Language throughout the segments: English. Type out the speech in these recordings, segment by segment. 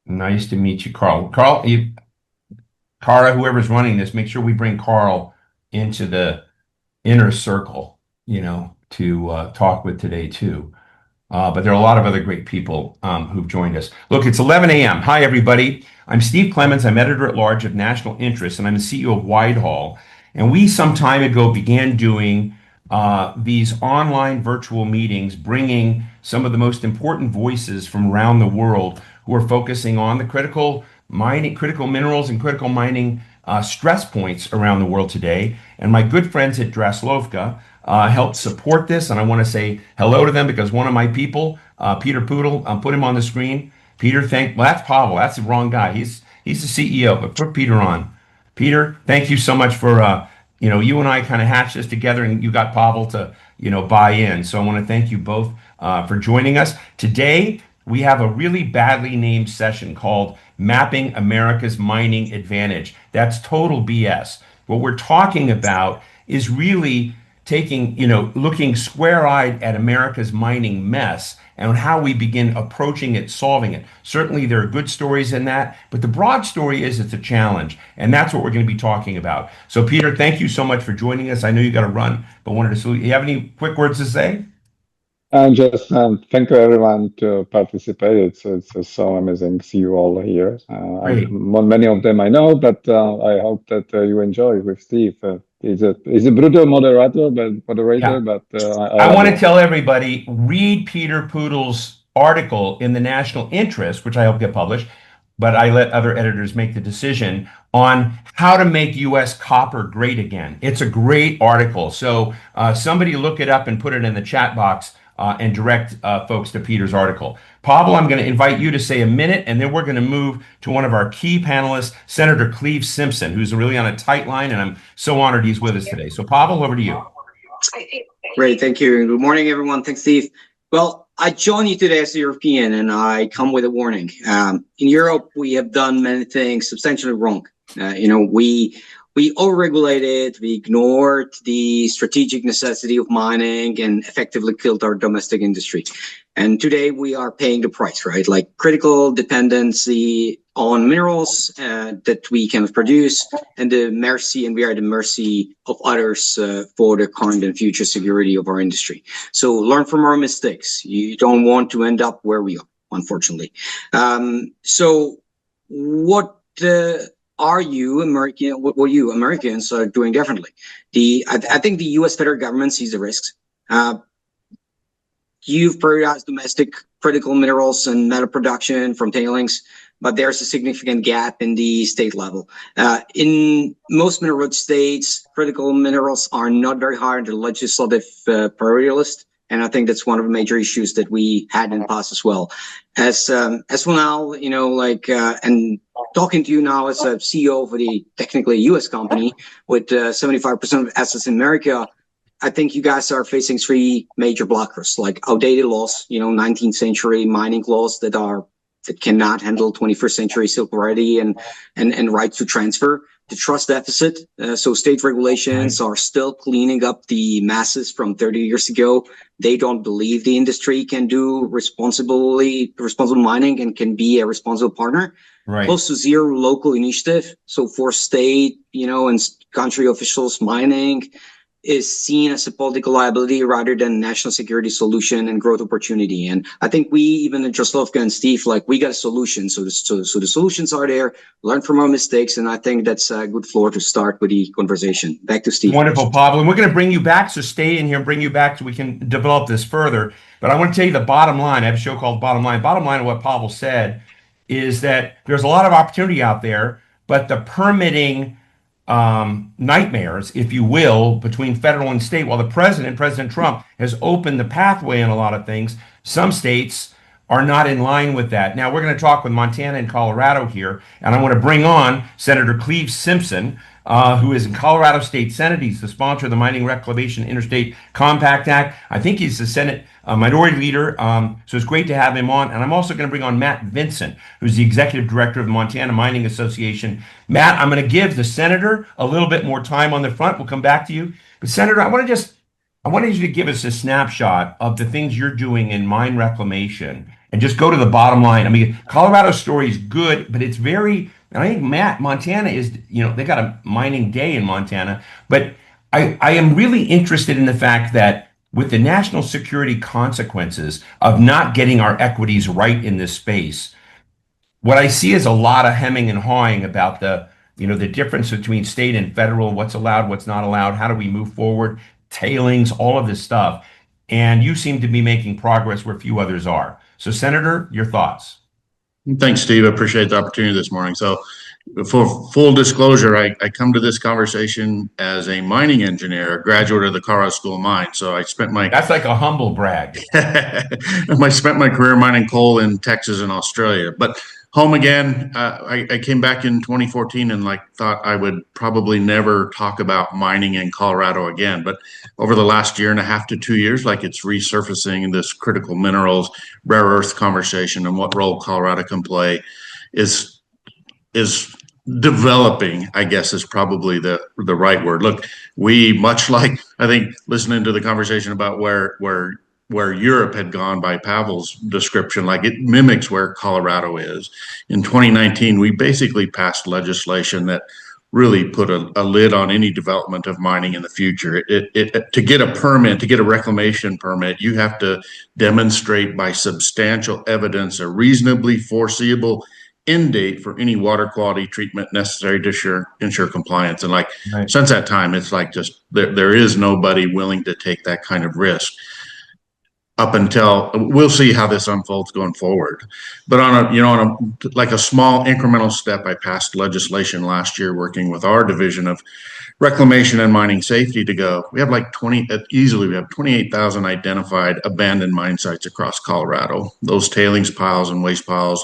Nice to meet you, Carl. Cara, whoever's running this, make sure we bring Carl into the inner circle, to talk with today too. But there are a lot of other great people who've joined us. Look, it's 11 a.m. Hi, everybody. I'm Steve Clemons. I'm editor at large of National Interest, and I'm the CEO of Widehall. And we some time ago began doing these online virtual meetings, bringing some of the most important voices from around the world who are focusing on the critical mining, critical minerals, and critical mining stress points around the world today. And my good friends at Draslovka helped support this, and I want to say hello to them because one of my people, Peter Poodle, put him on the screen. Peter, well, that's Pavel. That's the wrong guy. He's the CEO, but put Peter on. Peter, thank you so much for you and I kind of hatched this together, and you got Pavel to buy in. So I want to thank you both for joining us today. We have a really badly named session called Mapping America's Mining Advantage. That's total BS. What we're talking about is really taking, looking square-eyed at America's mining mess and how we begin approaching it, solving it. Certainly there are good stories in that, but the broad story is it's a challenge, and that's what we're going to be talking about. So Peter, thank you so much for joining us. I know you got to run, but wanted to salute. You have any quick words to say? And just thank you everyone to participate. It's so amazing to see you all here. Great. Many of them I know, but I hope that you enjoy with Steve. He's a brutal moderator, Yeah. but I want to tell everybody, read Peter Poodle's article in the National Interest, which I hope get published, but I let other editors make the decision on how to make U.S. copper great again. It's a great article. So somebody look it up and put it in the chat box and direct folks to Peter's article. Pavel, I'm going to invite you to say a minute, and then we're going to move to one of our key panelists, Senator Cleave Simpson, who's really on a tight line, and I'm so honored he's with us today. So Pavel, over to you. Great, thank you. Good morning, everyone. Thanks, Steve. Well, I join you today as a European, and I come with a warning. In Europe, we have done many things substantially wrong. We overregulated, we ignored the strategic necessity of mining, and effectively killed our domestic industry. And today we are paying the price, right? Like critical dependency on minerals that we can produce, and we are at the mercy of others for the current and future security of our industry. So learn from our mistakes. You don't want to end up where we are, unfortunately. So what are you American? What you Americans are doing differently? I think the U.S. federal government sees the risks. You've prioritized domestic critical minerals and metal production from tailings, but there's a significant gap in the state level. In most mineral states, critical minerals are not very high on the legislative priority list. And I think that's one of the major issues that we had in the past as well. As well now, and talking to you now as a CEO of the technically U.S. company with 75% of assets in America, I think you guys are facing three major blockers, like outdated laws, 19th century mining laws that cannot handle 21st century sovereignty and right to transfer. The trust deficit. So state regulations are still cleaning up the masses from 30 years ago. They don't believe the industry can do responsible mining and can be a responsible partner. Right. Close to zero local initiative. So for state, and country officials, mining is seen as a political liability rather than national security solution and growth opportunity. And I think we, even in Draslovka and Steve, we got a solution. So the solutions are there. Learn from our mistakes, and I think that's a good floor to start with the conversation. Back to Steve. Wonderful, Pavel. And we're going to bring you back, so stay in here and bring you back so we can develop this further. But I want to tell you the bottom line. I have a show called Bottom Line. Bottom line of what Pavel said is that there's a lot of opportunity out there, but the permitting nightmares, if you will, between federal and state. While President Trump, has opened the pathway in a lot of things, some states are not in line with that. Now, we're going to talk with Montana and Colorado here, and I want to bring on Senator Cleave Simpson, who is in Colorado State Senate. He's the sponsor of the Mining Reclamation Interstate Compact Act. I think he's the Senate minority leader, so it's great to have him on. And I'm also going to bring on Matt Vincent, who's the executive director of the Montana Mining Association. Matt, I'm going to give the senator a little bit more time on the front. We'll come back to you. But Senator, I wanted you to give us a snapshot of the things you're doing in mine reclamation and just go to the bottom line. I mean, Colorado's story is good, but it's very, and I think Montana is, they got a mining day in Montana, but I am really interested in the fact that with the national security consequences of not getting our equities right in this space, what I see is a lot of hemming and hawing about the difference between state and federal, what's allowed, what's not allowed, how do we move forward, tailings, all of this stuff. And you seem to be making progress where few others are. So, Senator, your thoughts? Thanks, Steve. I appreciate the opportunity this morning. So, for full disclosure, I come to this conversation as a mining engineer, a graduate of the Colorado School of Mines. So I spent my That's like a humble brag. I spent my career mining coal in Texas and Australia, but home again. I came back in 2014 and thought I would probably never talk about mining in Colorado again. But over the last year and a half to 2 years, it's resurfacing this critical minerals, rare earth conversation and what role Colorado can play is developing, I guess is probably the right word. Look, we, much like I think listening to the conversation about where Europe had gone by Pavel's description, it mimics where Colorado is. In 2019, we basically passed legislation that really put a lid on any development of mining in the future. To get a permit, to get a reclamation permit, you have to demonstrate by substantial evidence a reasonably foreseeable end date for any water quality treatment necessary to ensure compliance. And right. Since that time, it's just there is nobody willing to take that kind of risk. Up until we'll see how this unfolds going forward, but on a small incremental step, I passed legislation last year working with our division of reclamation and mining safety to go. We have easily we have 28,000 identified abandoned mine sites across Colorado. Those tailings piles and waste piles,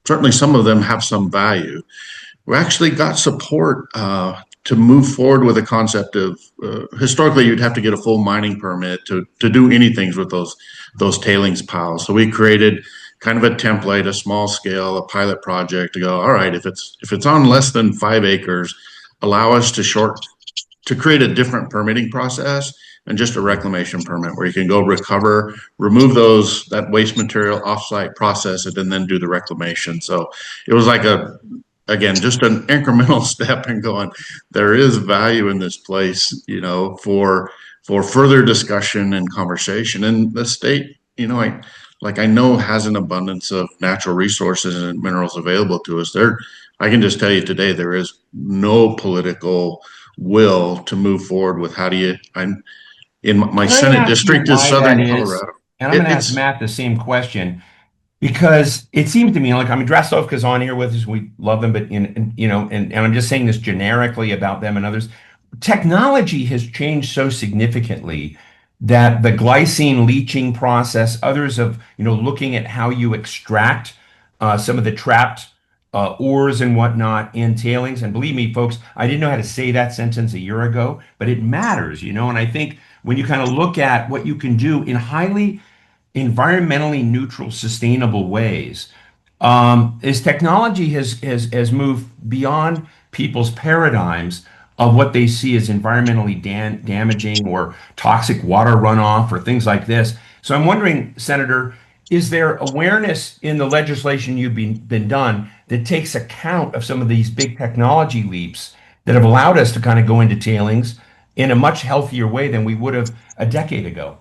certainly some of them have some value. We actually got support to move forward with a concept of historically you'd have to get a full mining permit to do anything with those tailings piles. So we created kind of a template, a small scale, a pilot project to go, all right, if it's on less than 5 acres, allow us to create a different permitting process and just a reclamation permit where you can go recover, remove that waste material offsite, process it, and then do the reclamation. So it was again, just an incremental step and going, there is value in this place, for further discussion and conversation. And the state, I know has an abundance of natural resources and minerals available to us. I can just tell you today, there is no political will to move forward with I'm in my Senate district is Southern Colorado. And I'm going to ask Matt the same question. Because it seems to me Drastovka's on here with us. We love them, but and I'm just saying this generically about them and others. Technology has changed so significantly that the glycine leaching process, others of looking at how you extract some of the trapped ores and whatnot in tailings. And believe me, folks, I didn't know how to say that sentence a year ago, but it matters, And I think when you kind of look at what you can do in highly environmentally neutral, sustainable ways, as technology has moved beyond people's paradigms of what they see as environmentally damaging or toxic water runoff or things like this. So I'm wondering, Senator, is there awareness in the legislation you've been done that takes account of some of these big technology leaps that have allowed us to kind of go into tailings in a much healthier way than we would have a decade ago?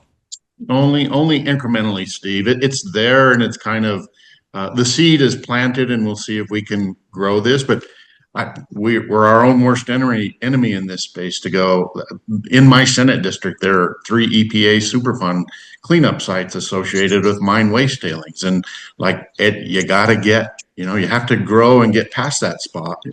Only incrementally, Steve. It's there, and it's kind of the seed is planted, and we'll see if we can grow this. But we're our own worst enemy in this space. To go in my Senate district, there are 3 EPA Superfund cleanup sites associated with mine waste tailings, and you got to get you have to grow and get past that spot.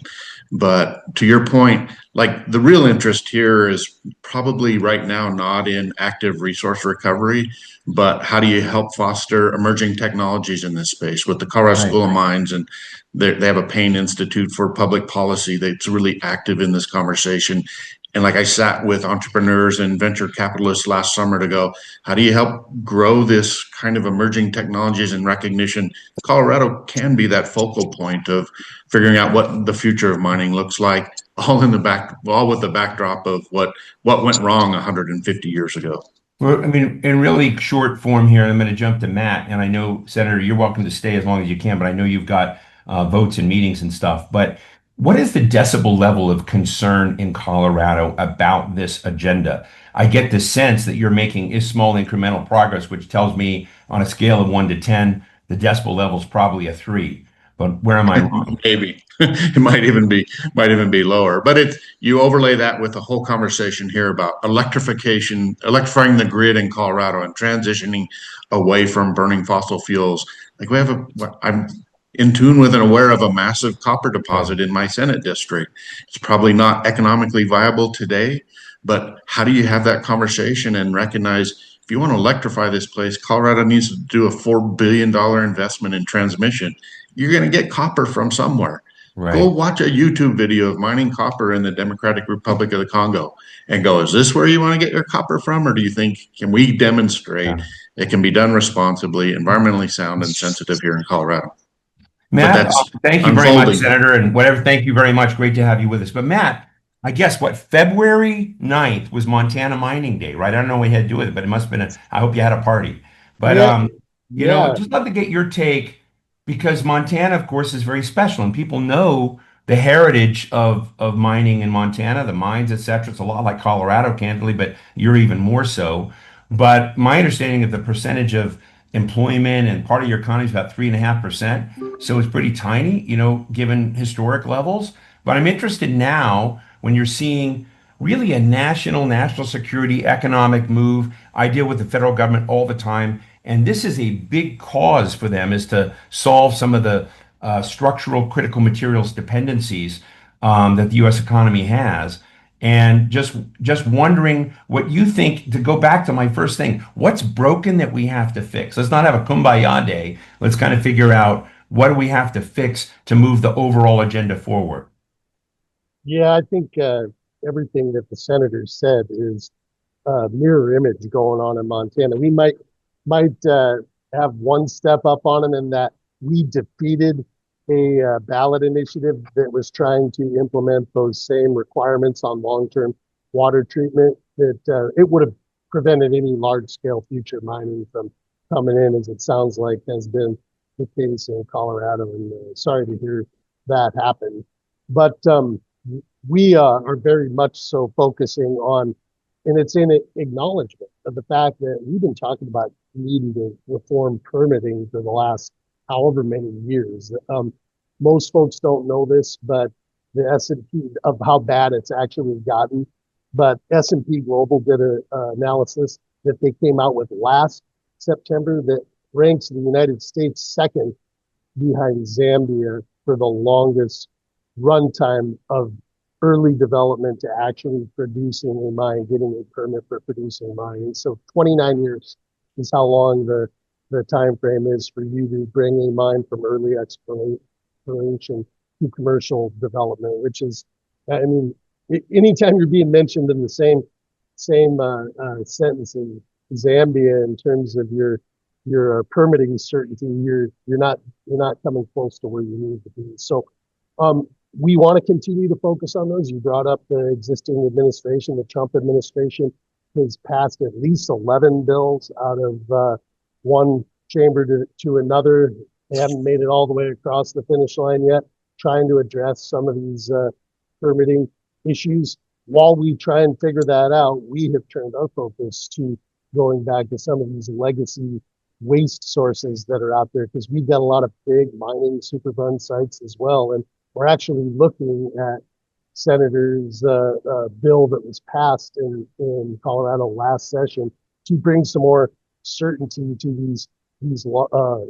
But to your point, the real interest here is probably right now not in active resource recovery, but how do you help foster emerging technologies in this space with the Colorado School of Mines, and they have a Payne Institute for Public Policy that's really active in this conversation. And I sat with entrepreneurs and venture capitalists last summer to go, how do you help grow this kind of emerging technologies and recognition? Colorado can be that focal point of figuring out what the future of mining looks like, all with the backdrop of what went wrong 150 years ago. Well, I mean, in really short form here, I'm going to jump to Matt, and I know, Senator, you're welcome to stay as long as you can, but I know you've got votes and meetings and stuff. But what is the decibel level of concern in Colorado about this agenda? I get the sense that you're making is small incremental progress, which tells me on a scale of 1 to 10, the decibel level is probably a 3. But where am I wrong? Maybe it might even be lower. But you overlay that with the whole conversation here about electrification, electrifying the grid in Colorado and transitioning away from burning fossil fuels. Like I'm in tune with and aware of a massive copper deposit in my Senate district. It's probably not economically viable today, but how do you have that conversation and recognize if you want to electrify this place, Colorado needs to do a $4 billion investment in transmission. You're going to get copper from somewhere. Go Right. watch a YouTube video of mining copper in the Democratic Republic of the Congo and go, is this where you want to get your copper from? Or do you think, can we demonstrate Yeah. it can be done responsibly, environmentally sound, and sensitive here in Colorado? But Matt, that's thank you very much, unfolding. Senator, and whatever. Thank you very much. Great to have you with us. But Matt, I guess what February 9th was Montana Mining Day, right? I don't know what you had to do with it, but it must have been I hope you had a party. But Yeah, I'd yeah, just love to get your take because Montana, of course, is very special, and people know the heritage of mining in Montana, the mines, et cetera. It's a lot like Colorado, candidly, but you're even more so. But my understanding of the percentage of employment and part of your economy is about 3.5%. So it's pretty tiny, given historic levels. But I'm interested now when you're seeing really a national security economic move. I deal with the federal government all the time, and this is a big cause for them is to solve some of the structural critical materials dependencies that the U.S. economy has. And just wondering what you think, to go back to my first thing, what's broken that we have to fix? Let's not have a kumbaya day. Let's kind of figure out what do we have to fix to move the overall agenda forward. yeah. I think everything that the senator said is mirror image going on in Montana. We might have one step up on them in that we defeated a ballot initiative that was trying to implement those same requirements on long-term water treatment. That it would have prevented any large-scale future mining from coming in, as it sounds like has been the case in Colorado. And sorry to hear that happen, but we are very much so focusing on, and it's in acknowledgement of the fact that we've been talking about needing to reform permitting for the last however many years. Most folks don't know this, but the S&P of how bad it's actually gotten. But S&P Global did an analysis that they came out with last September that ranks the United States second behind Zambia for the longest runtime of early development to actually producing a mine, getting a permit for producing a mine. And so 29 years is how long the time frame is for you to bring a mine from early exploration to commercial development, which is, I mean, anytime you're being mentioned in the same sentence in Zambia in terms of your permitting certainty, you're not coming close to where you need to be. So we want to continue to focus on those. You brought up the existing administration. The Trump administration has passed at least 11 bills out of one chamber to another. They haven't made it all the way across the finish line yet, trying to address some of these permitting issues. While we try and figure that out, we have turned our focus to going back to some of these legacy waste sources that are out there, because we've got a lot of big mining Superfund sites as well. And we're actually looking at Senator's bill that was passed in Colorado last session to bring some more certainty to these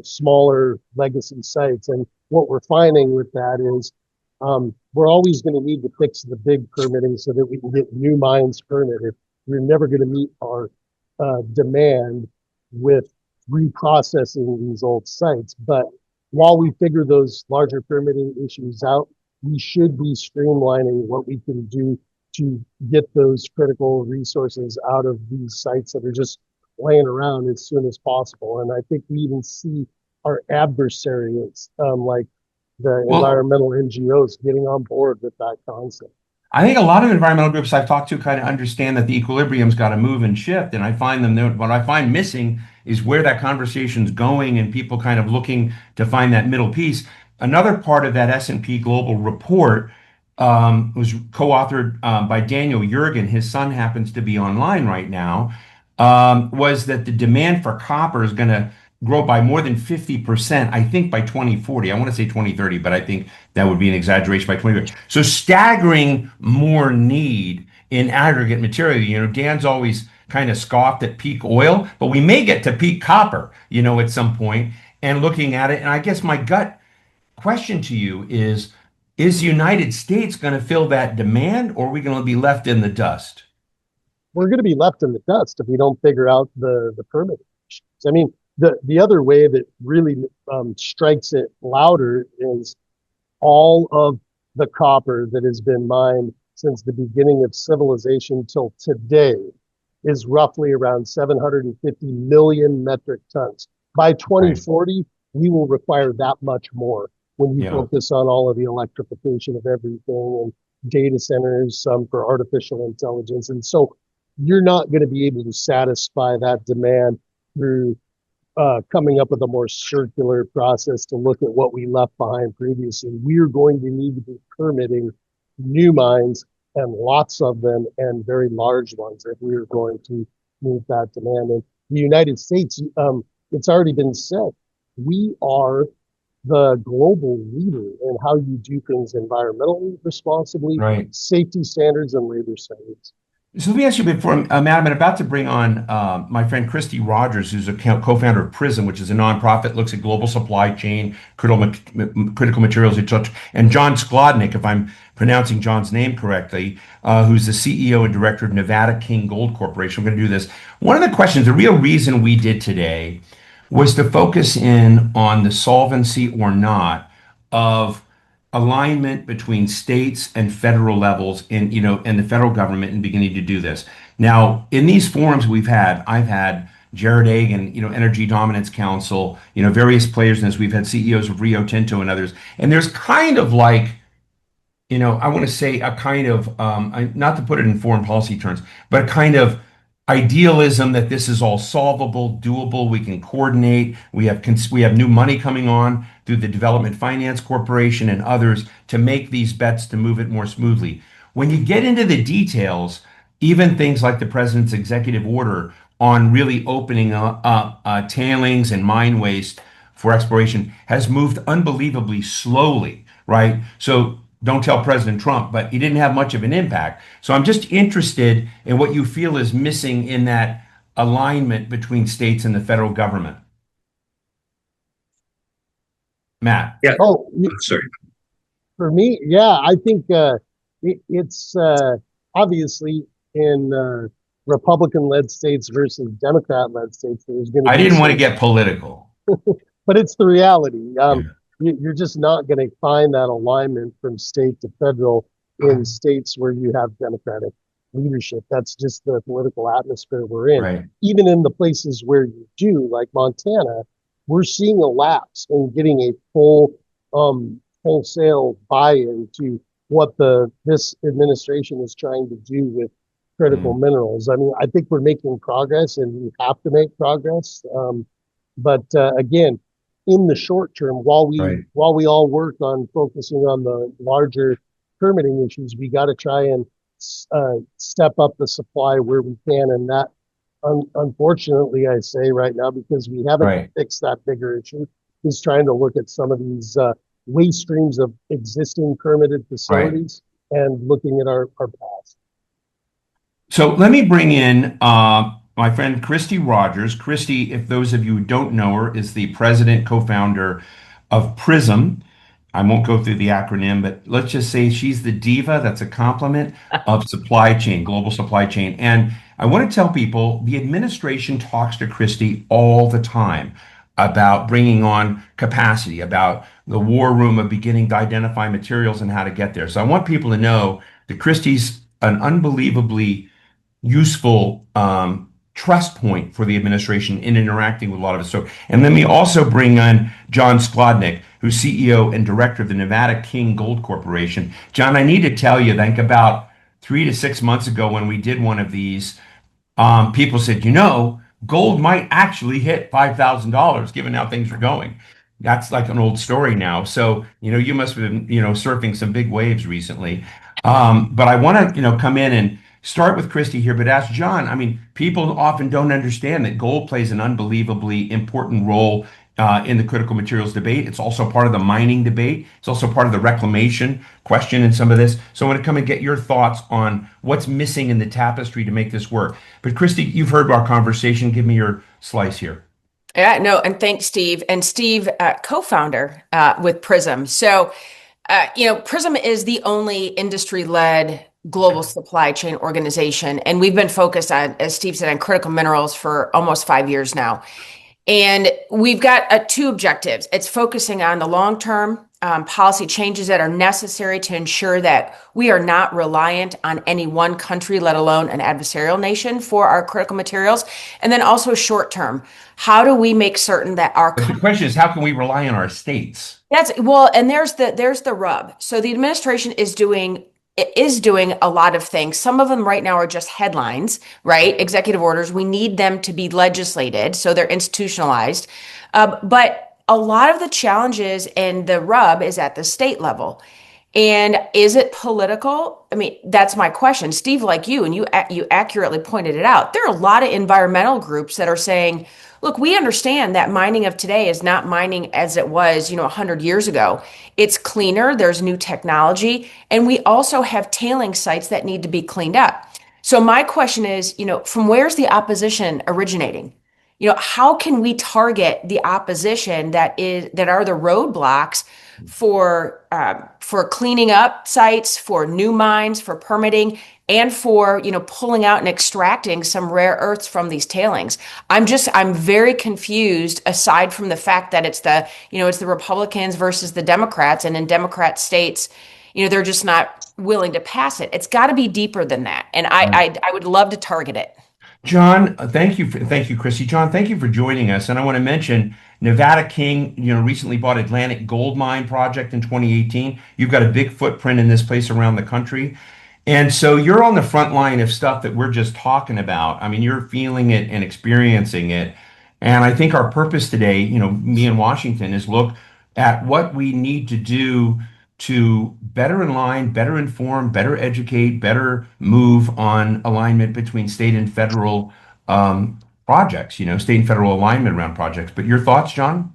smaller legacy sites. And what we're finding with that is we're always going to need to fix the big permitting so that we can get new mines permitted. We're never going to meet our demand with reprocessing these old sites. But while we figure those larger permitting issues out, we should be streamlining what we can do to get those critical resources out of these sites that are just laying around as soon as possible. And I think we even see our adversaries, like the Well, environmental NGOs, getting on board with that concept. I think a lot of environmental groups I've talked to kind of understand that the equilibrium's got to move and shift. And I find what I find missing is where that conversation's going and people kind of looking to find that middle piece. Another part of that S&P Global report was co-authored by Daniel Yergin. His son happens to be online right now. Was that the demand for copper is going to grow by more than 50%, I think by 2040. I want to say 2030, but I think that would be an exaggeration by 2030. So staggering more need in aggregate material. You know, Dan's always kind of scoffed at peak oil, but we may get to peak copper, you know, at some point and looking at it. And I guess my gut question to you is the United States going to fill that demand or are we going to be left in the dust? We're going to be left in the dust if we don't figure out the permitting issues. I mean, the other way that really strikes it louder is all of the copper that has been mined since the beginning of civilization till today is roughly around 750 million metric tons. By 2040, we will require that much more when you focus on all of the electrification of everything and data centers, some for artificial intelligence. And so you're not going to be able to satisfy that demand through coming up with a more circular process to look at what we left behind previously. We're going to need to be permitting new mines and lots of them and very large ones if we're going to meet that demand. And the United States, it's already been said, we are the global leader in how you do things environmentally responsibly, safety standards, and labor standards. So let me ask you before, Matt, I'm about to bring on my friend Kristi Rogers, who's a co-founder of PRISM, which is a nonprofit, looks at global supply chain, critical materials, and John Sclodnick, if I'm pronouncing John's name correctly, who's the CEO and director of Nevada King Gold Corporation. We're going to do this. One of the questions, the real reason we did today was to focus in on the solvency or not of alignment between states and federal levels in, you know, and the federal government in beginning to do this. Now, in these forums I've had Jared Agan, you know, Energy Dominance Council, you know, various players in this. We've had CEOs of Rio Tinto and others. And there's kind of like, you know, I want to say a kind of, not to put it in foreign policy terms, but a kind of idealism that this is all solvable, doable, we can coordinate. We have new money coming on through the Development Finance Corporation and others to make these bets to move it more smoothly. When you get into the details, even things like the president's executive order on really opening up tailings and mine waste for exploration has moved unbelievably slowly, right? So don't tell President Trump, but he didn't have much of an impact. So I'm just interested in what you feel is missing in that alignment between states and the federal government. Matt. Yeah. Oh, sorry. For me, yeah, I think it's obviously in Republican-led states versus Democrat-led states. There's going to. I didn't want to get political, but it's the reality. You're just not going to find that alignment from state to federal in states where you have Democratic leadership. That's just the political atmosphere we're in. Right. Even in the places where you do, like Montana, we're seeing a lapse in getting a full wholesale buy-in to what this administration is trying to do with critical minerals. I mean, I think we're making progress and we have to make progress. But again, in the short term, while we all work on focusing on the larger permitting issues, we got to try and step up the supply where we can. And that, unfortunately, I say right now, because we haven't fixed that bigger issue, is trying to look at some of these waste streams of existing permitted facilities and looking at our past. So let me bring in my friend Kristi Rogers. Kristi, if those of you who don't know her, is the president, co-founder of PRISM. I won't go through the acronym, but let's just say she's the diva, that's a compliment, of supply chain, global supply chain. And I want to tell people the administration talks to Kristi all the time about bringing on capacity, about the war room of beginning to identify materials and how to get there. So I want people to know that Kristi's an unbelievably useful trust point for the administration in interacting with a lot of us. So, and let me also bring on John Sclodnick. who's CEO and director of the Nevada King Gold Corporation. John, I need to tell you, I think about 3 to 6 months ago when we did one of these, people said, gold might actually hit $5,000 given how things are going. That's like an old story now. So, you must have been, surfing some big waves recently. But I want to, come in and start with Kristi here, but ask John. I mean, people often don't understand that gold plays an unbelievably important role in the critical materials debate. It's also part of the mining debate. It's also part of the reclamation question in some of this. So I want to come and get your thoughts on what's missing in the tapestry to make this work. But Kristi, you've heard our conversation. Give me your slice here. Yeah, no, and thanks, Steve. And Steve, co-founder with Prism. So, Prism is the only industry-led global supply chain organization. And we've been focused on, as Steve said, on critical minerals for almost 5 years now. And we've got two objectives. It's focusing on the long-term policy changes that are necessary to ensure that we are not reliant on any one country, let alone an adversarial nation, for our critical materials. And then also short-term, how do we make certain that our But the question is, how can we rely on our states? and there's the rub. So the administration is doing a lot of things. Some of them right now are just headlines, right? Executive orders. We need them to be legislated, so they're institutionalized. But a lot of the challenges and the rub is at the state level. And is it political? I mean, that's my question. Steve, like you, and you accurately pointed it out, there are a lot of environmental groups that are saying, look, we understand that mining of today is not mining as it was, 100 years ago. It's cleaner, there's new technology, and we also have tailing sites that need to be cleaned up. So my question is, from where's the opposition originating? How can we target the opposition that are the roadblocks for cleaning up sites, for new mines, for permitting, and for pulling out and extracting some rare earths from these tailings? I'm very confused. Aside from the fact that it's the Republicans versus the Democrats, and in Democrat states, they're just not willing to pass it. It's got to be deeper than that, and I would love to target it. John, thank you, Kristi. John, thank you for joining us. And I want to mention Nevada King, recently bought Atlantic Gold Mine project in 2018. You've got a big footprint in this place around the country. And so you're on the front line of stuff that we're just talking about. I mean, you're feeling it and experiencing it. And I think our purpose today, me in Washington, is look at what we need to do to better align, better inform, better educate, better move on alignment between state and federal projects, state and federal alignment around projects. But your thoughts, John?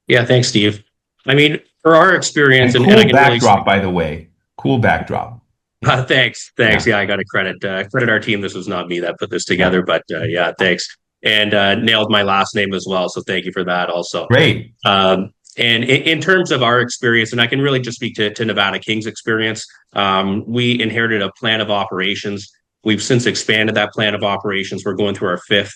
Yeah, thanks, Steve. I mean, for our experience, and cool backdrop, by the way, cool backdrop. Thanks. Yeah, I got to credit our team. This was not me that put this together, but yeah, thanks. And nailed my last name as well. So thank you for that also. Great. And in terms of our experience, and I can really just speak to Nevada King's experience, we inherited a plan of operations. We've since expanded that plan of operations. We're going through our fifth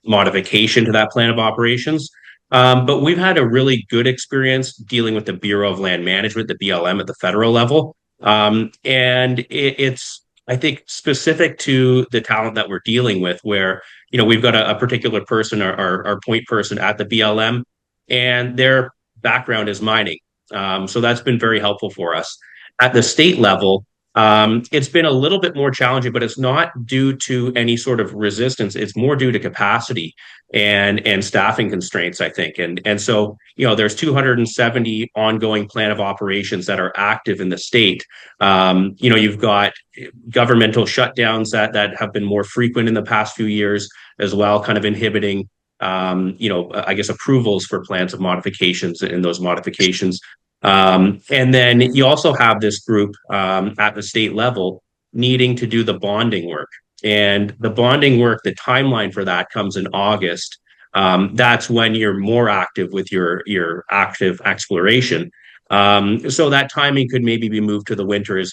modification to that plan of operations. But we've had a really good experience dealing with the Bureau of Land Management, the BLM, at the federal level. And it's, I think, specific to the talent that we're dealing with, where, we've got a particular person, our point person at the BLM, and their background is mining. So that's been very helpful for us. At the state level, it's been a little bit more challenging, but it's not due to any sort of resistance. It's more due to capacity and staffing constraints, I think. And so, there's 270 ongoing plan of operations that are active in the state. You've got governmental shutdowns that have been more frequent in the past few years as well, kind of inhibiting I guess approvals for plans of modifications in those modifications. And then you also have this group at the state level needing to do the bonding work. And the bonding work, the timeline for that comes in August. That's when you're more active with your active exploration. So that timing could maybe be moved to the winter is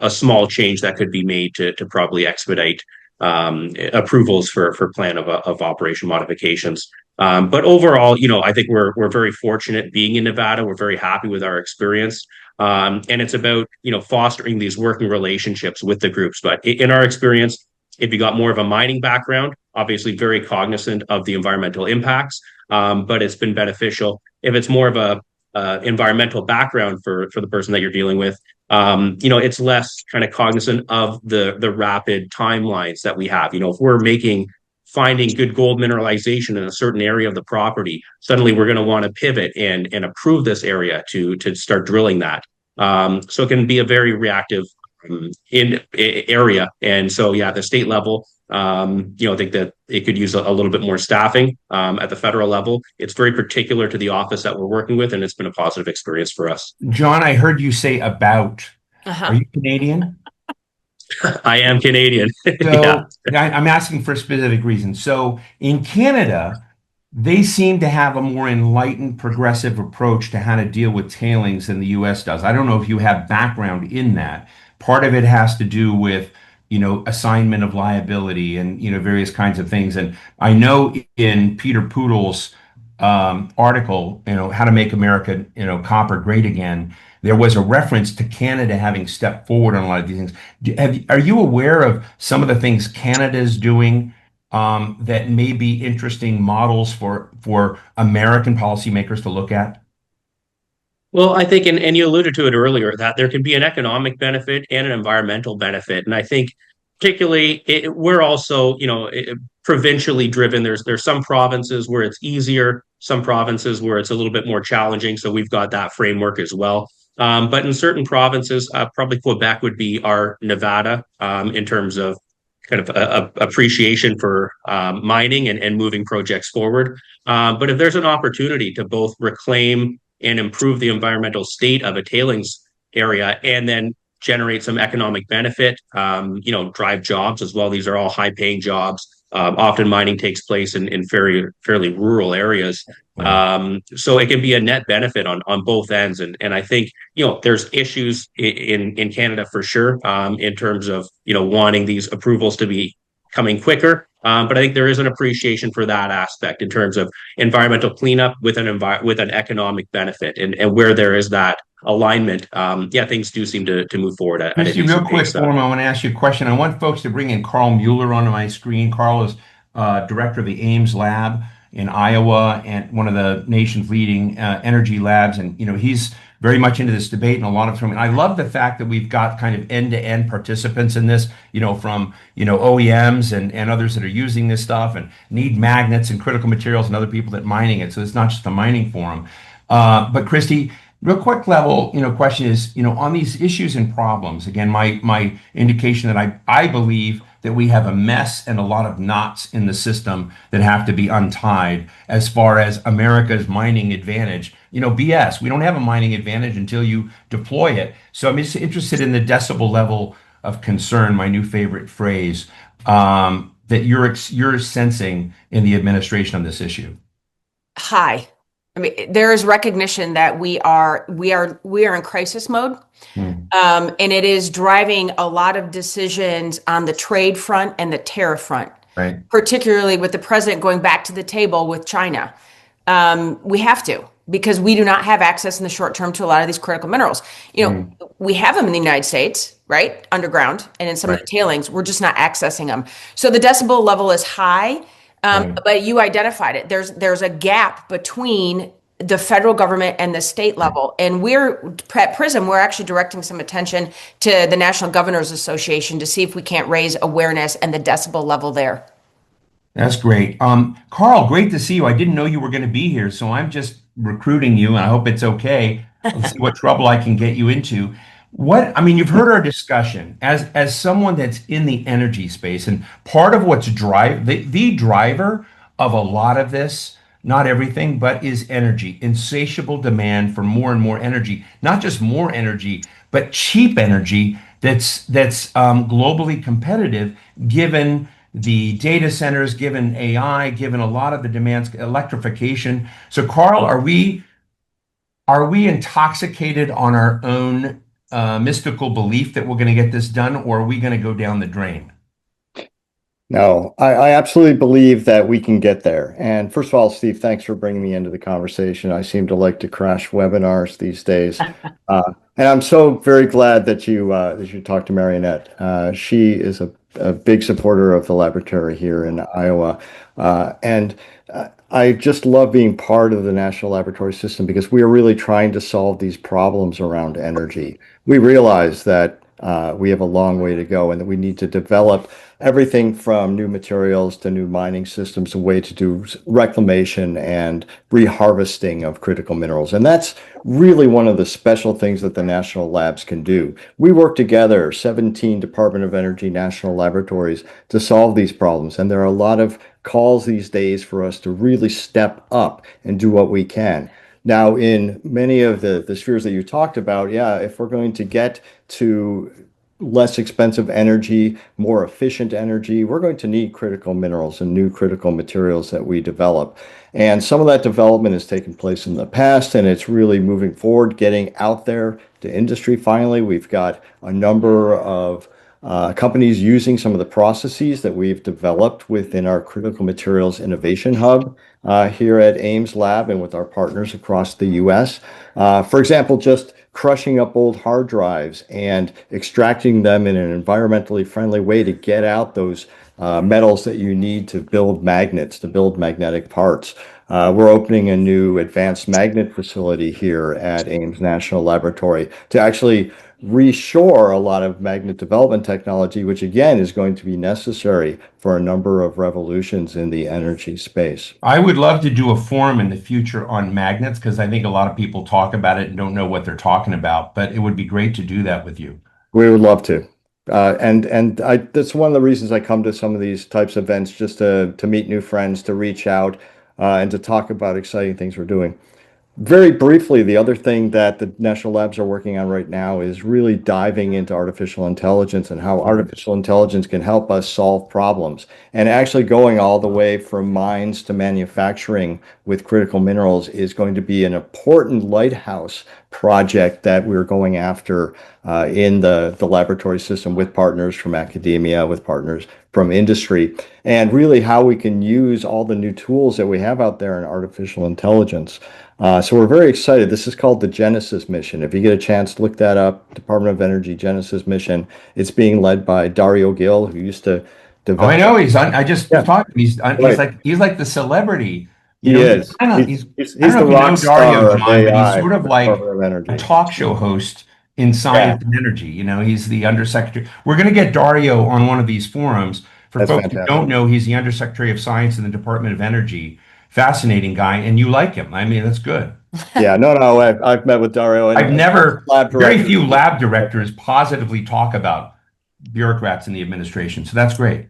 a small change that could be made to probably expedite approvals for plan of operation modifications. But overall, I think we're very fortunate being in Nevada. We're very happy with our experience. And it's about, fostering these working relationships with the groups. But in our experience, if you got more of a mining background, obviously very cognizant of the environmental impacts, but it's been beneficial. If it's more of environmental background for the person that you're dealing with, it's less kind of cognizant of the rapid timelines that we have. If we're finding good gold mineralization in a certain area of the property, suddenly we're going to want to pivot and approve this area to start drilling that. So it can be a very reactive area. And so, yeah, the state level, I think that it could use a little bit more staffing. At the federal level, it's very particular to the office that we're working with, and it's been a positive experience for us. John, I heard you say about. Uh-huh. Are you Canadian? I am Canadian. So I'm asking for a specific reason. So in Canada, they seem to have a more enlightened, progressive approach to how to deal with tailings than the US does. I don't know if you have background in that. Part of it has to do with, assignment of liability and, various kinds of things. And I know in Peter Poodle's article, How to Make America, Copper Great Again, there was a reference to Canada having stepped forward on a lot of these things. Are you aware of some of the things Canada is doing that may be interesting models for American policymakers to look at? Well, I think, and you alluded to it earlier, that there can be an economic benefit and an environmental benefit. And I think particularly we're also, provincially driven. There's some provinces where it's easier, some provinces where it's a little bit more challenging. So we've got that framework as well. But in certain provinces, probably Quebec would be our Nevada in terms of kind of appreciation for mining and moving projects forward. But if there's an opportunity to both reclaim and improve the environmental state of a tailings area and then generate some economic benefit, drive jobs as well. These are all high-paying jobs. Often mining takes place in fairly rural areas. So it can be a net benefit on both ends. And I think, there's issues in Canada for sure in terms of, wanting these approvals to be coming quicker. But I think there is an appreciation for that aspect in terms of environmental cleanup with an economic benefit, and where there is that alignment. Things do seem to move forward at a Kristi, real quick, I want to ask you a question. I want folks to bring in Carl Mueller onto my screen. Carl is director of the Ames Lab in Iowa and one of the nation's leading energy labs. And, he's very much into this debate and a lot of time. I love the fact that we've got kind of end-to-end participants in this, from, OEMs and others that are using this stuff and need magnets and critical materials and other people that mining it. So it's not just a mining forum. But Kristi, real quick level, question is, on these issues and problems, again, my indication that I believe that we have a mess and a lot of knots in the system that have to be untied as far as America's mining advantage. BS, we don't have a mining advantage until you deploy it. So I'm just interested in the decibel level of concern, my new favorite phrase, that you're sensing in the administration on this issue. High. I mean, there is recognition that we are in crisis mode, and it is driving a lot of decisions on the trade front and the tariff front, right? Particularly with the president going back to the table with China. We have to, because we do not have access in the short term to a lot of these critical minerals. We have them in the United States, right, underground, and in some of the tailings, we're just not accessing them. So the decibel level is high. But you identified it. There's a gap between the federal government and the state level. And we're at PRISM, we're actually directing some attention to the National Governors Association to see if we can't raise awareness and the decibel level there. That's great. Carl, great to see you. I didn't know you were going to be here, so I'm just recruiting you, and I hope it's okay. Let's see what trouble I can get you into. You've heard our discussion as someone that's in the energy space, and part of what's the driver of a lot of this, not everything, but is energy, insatiable demand for more and more energy, not just more energy, but cheap energy that's globally competitive, given the data centers, given AI, given a lot of the demands, electrification. So Carl, are we intoxicated on our own mystical belief that we're going to get this done, or are we going to go down the drain? No, I absolutely believe that we can get there. And first of all, Steve, thanks for bringing me into the conversation. I seem to like to crash webinars these days. And I'm so very glad that you talked to Marionette. She is a big supporter of the laboratory here in Iowa. And I just love being part of the National Laboratory System because we are really trying to solve these problems around energy. We realize that we have a long way to go and that we need to develop everything from new materials to new mining systems, a way to do reclamation and reharvesting of critical minerals. And that's really one of the special things that the national labs can do. We work together, 17 Department of Energy national laboratories, to solve these problems. And there are a lot of calls these days for us to really step up and do what we can. Now, in many of the spheres that you talked about, yeah, if we're going to get to less expensive energy, more efficient energy, we're going to need critical minerals and new critical materials that we develop. And some of that development has taken place in the past, and it's really moving forward, getting out there to industry. Finally, we've got a number of companies using some of the processes that we've developed within our Critical Materials Innovation Hub here at Ames Lab and with our partners across the US. For example, just crushing up old hard drives and extracting them in an environmentally friendly way to get out those metals that you need to build magnets, to build magnetic parts. We're opening a new advanced magnet facility here at Ames National Laboratory to actually reshore a lot of magnet development technology, which again is going to be necessary for a number of revolutions in the energy space. I would love to do a forum in the future on magnets because I think a lot of people talk about it and don't know what they're talking about, but it would be great to do that with you. We would love to. That's one of the reasons I come to some of these types of events, just to meet new friends, to reach out, and to talk about exciting things we're doing. Very briefly, the other thing that the national labs are working on right now is really diving into artificial intelligence and how artificial intelligence can help us solve problems. And actually going all the way from mines to manufacturing with critical minerals is going to be an important lighthouse project that we're going after in the laboratory system with partners from academia, with partners from industry, and really how we can use all the new tools that we have out there in artificial intelligence. So we're very excited. This is called the Genesis Mission. If you get a chance, look that up. Department of Energy Genesis Mission. It's being led by Dario Gil, who used to develop. Oh, I know I just was talking. Right. He's like the celebrity. He is. I don't He's know the if you know rock star Dario, of John, but he's AI sort of for the like Department of Energy. a talk show host in science and energy. He's the undersecretary. We're going to get Dario on one of these forums. For That's folks fantastic. who don't know, he's the undersecretary of science in the Department of Energy. Fascinating guy, and you like him. I mean, that's good. Yeah, no, I've met with Dario. I've never, lab very director. few lab directors positively talk about bureaucrats in the administration. So that's great.